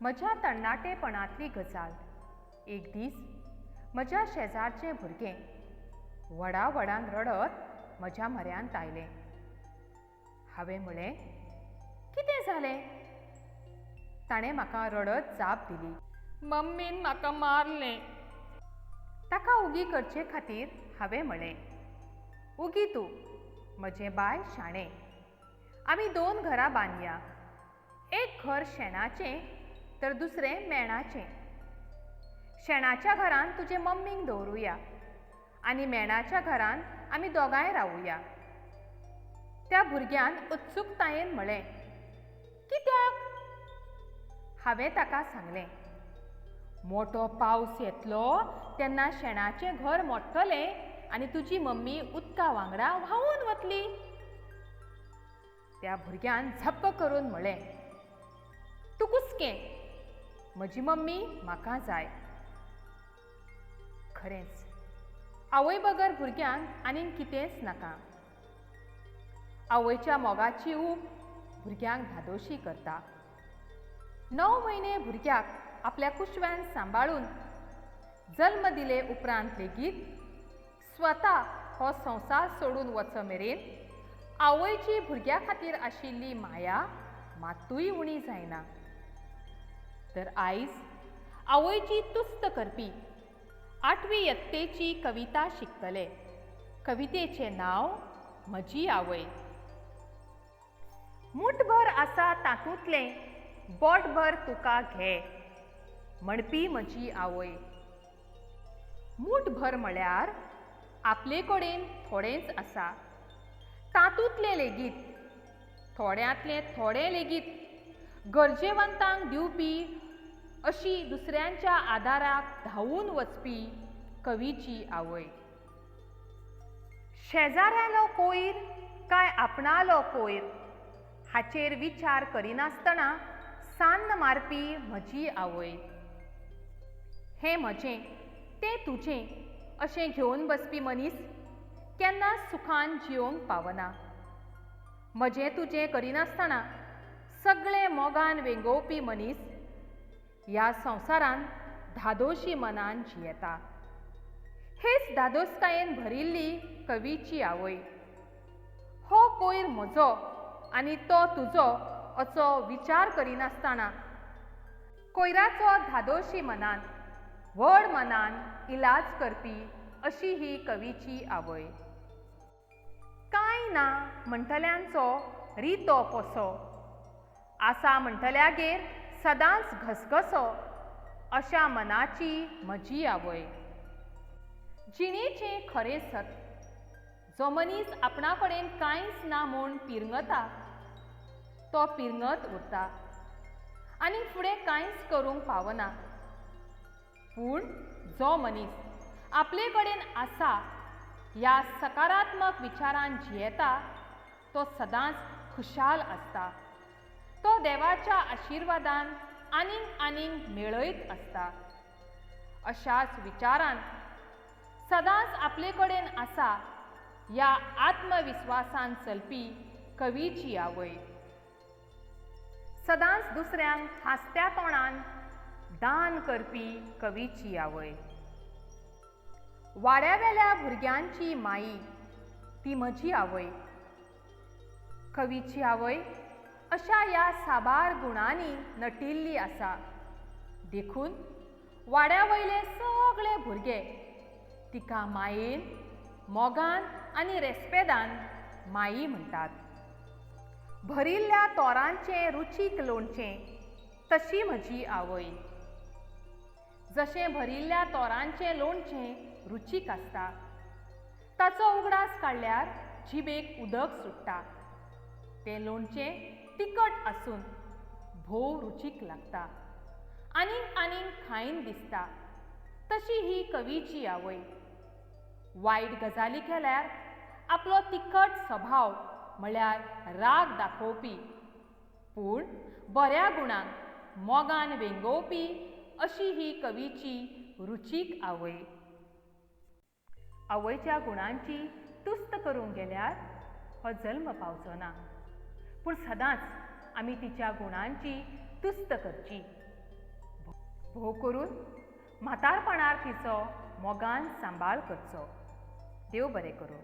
म्हज्या तरणाटेपणांतली गजाल. एक दीस म्हज्या शेजारचें भुरगें व्हडा व्हडान रडत म्हज्या म्हऱ्यांत आयलें. हांवें म्हळें, कितें जालें? ताणें म्हाका रडत जाप दिली, मम्मीन म्हाका मारलें. ताका उगी करचे खातीर हांवें म्हळें, उगी तूं, म्हजें बाय शाणें. आमी 2 घरां बांदया. एक घर शेणाचें तर दुसरें मेणाचें. शेणाच्या घरांत तुजे मम्मीक दवरुया आनी मेणाच्या घरांत आमी दोगांय रावुया. त्या भुरग्यान उत्सुकतायेन म्हळें, कित्याक? हांवें ताका सांगलें, मोठो पावस येतलो तेन्ना शेणाचें घर मोडटलें आनी तुजी मम्मी उदका वांगडा व्हांवून वतली. त्या भुरग्यान झप्प करून म्हळें, तूं कुसकें, म्हजी मम्मी म्हाका जाय. खरेंच आवय बगर भुरग्यांक आनीक कितेंच नाका. आवयच्या मोगाची ऊब भुरग्यांक धादोशी करता. 9 म्हयने भुरग्याक आपल्या कुशव्यान सांबाळून जल्म दिले उपरांत लेगीत स्वता हो संवसार सोडून वच मेरेन आवयची भुरग्या खातीर आशिल्ली माया मातूय उणी जायना. तर आयज आवयची तुस्त करपी 8वी यत्तेची कविता शिकतले. कवितेचें नांव म्हजी आवय. मुठभर आसा तातूंतलें बोटभर तुका घे, म्हणपी म्हजी आवय. मुठभर म्हळ्यार आपले कडेन थोडेंच आसा, तातूंतलें लेगीत, थोड्यांतलें थोडें लेगीत गरजेवंतांक दिवपी अशी दुसऱ्यांच्या आदाराक धांवून वचपी कवीची आवय. शेजाऱ्यालो कोयर काय आपणालो कोयर हाचेर विचार करिनासतना सान्न मारपी म्हजी आवय. हें म्हजें तें तुजें अशें घेवन बसपी मनीस केन्नाच सुखान जियोंक पावना. म्हजें तुजें करिनासतना सगळें मोगान वेंगोवपी मनीस ह्या संवसारान धादोशी मनान जियेता. हेच धादोसकायेन भरिल्ली कवीची आवय. हो कोयर म्हजो आनी तो तुजो असो विचार करिनासतना कोयराचो धादोशी मनान व्हड मनान इलाज करपी अशी ही कवीची आवय. कांय ना म्हणटल्यांचो रितो पोसो, आसा म्हणटल्यागेर सदांच घसघसो अशा मनाची म्हजी आवय. जिणेचें खरें सत. जो मनीस आपणा कडेन कांयच ना म्हूण पिरंगता तो पिरंगत उरता आनी फुडें कांयच करूंक पावना. पूण जो मनीस आपले कडेन आसा ह्या सकारात्मक विचारान जियेता तो सदांच खुशाल आसता. तो देवाच्या आशिर्वादान आनीक आनीक मेळयत आसता. अशाच विचारान सदांच आपले कडेन आसा ह्या आत्मविस्वासान चलपी कवीची आवय. सदांच दुसऱ्यांक हांसत्या तोंडान दान करपी कवीची आवय. वाड्यावेल्या भुरग्यांची माई ती म्हजी आवय. कवीची आवय अशा ह्या साबार गुणांनी नटिल्ली आसा. देखून वाड्यावयले सगळे भुरगे तिका मायेन, मोगान आनी रेस्पेदान माई म्हणटात. भरिल्ल्या तोरांचें रुचीक लोणचें तशी म्हजी आवय. जशें भरिल्ल्या तोरांचें लोणचें रुचीक आसता, ताचो उगडास काडल्यार जिबेक उदक सुट्टा. तें लोणचें तिखट आसून भोव रुचीक लागता. आनीक आनीक खायन दिसता. तशी ही कवीची आवय. वायट गजाली केल्यार आपलो तिखट स्वभाव म्हळ्यार राग दाखोवपी, पूण बऱ्या गुणांक मोगान वेंगोवपी अशी ही कवीची रुचीक आवय. आवयच्या गुणांची तुस्त करूंक गेल्यार हो जल्म पावचो ना, पूण सदांच आमी तिच्या गुणांची तुस्त करची. भोव करून म्हातारपणार तिचो मोगान सांबाळ करचो. देव बरें करूं.